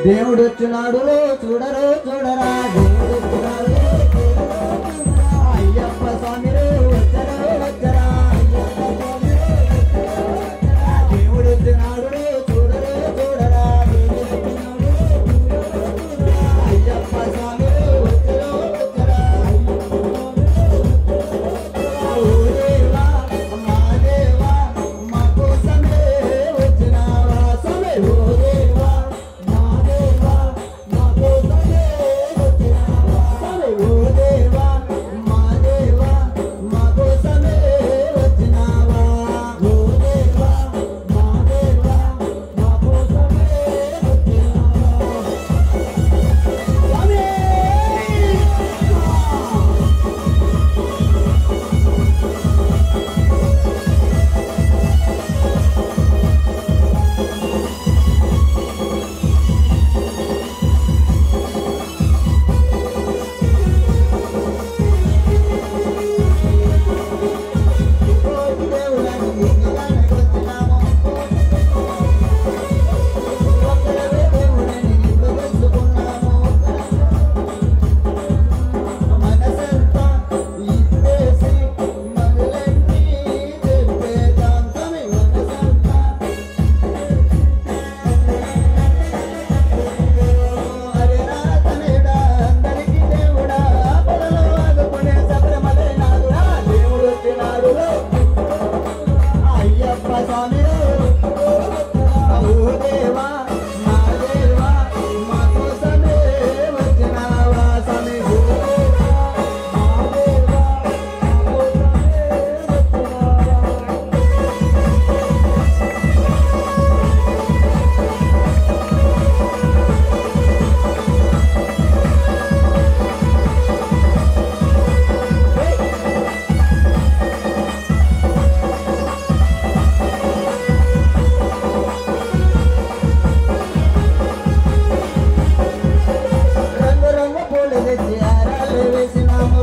దేవుడు వచ్చినాడు చూడరు చూడరా దేవుడు వచ్చినాడు అయ్యప్ప స్వామి వచ్చరా వచ్చరా దేవుడు వచ్చినాడు చూడరు చూడరా అయ్యప్ప స్వామి వచ్చరా వచ్చరా ఓ దేవా మా దేవా మా కోసమే వచ్చినావా స్వామి ఓ దేవా మా దేవా మా కోసమే వచ్చినావా స్వామి ఓ దేవా మా దేవా మా కోసమే వచ్చినావా ఓ దేవా మా దేవా మా కోసమే రంగు రంగు పూలు తెచ్చి హారాలు వేసినాము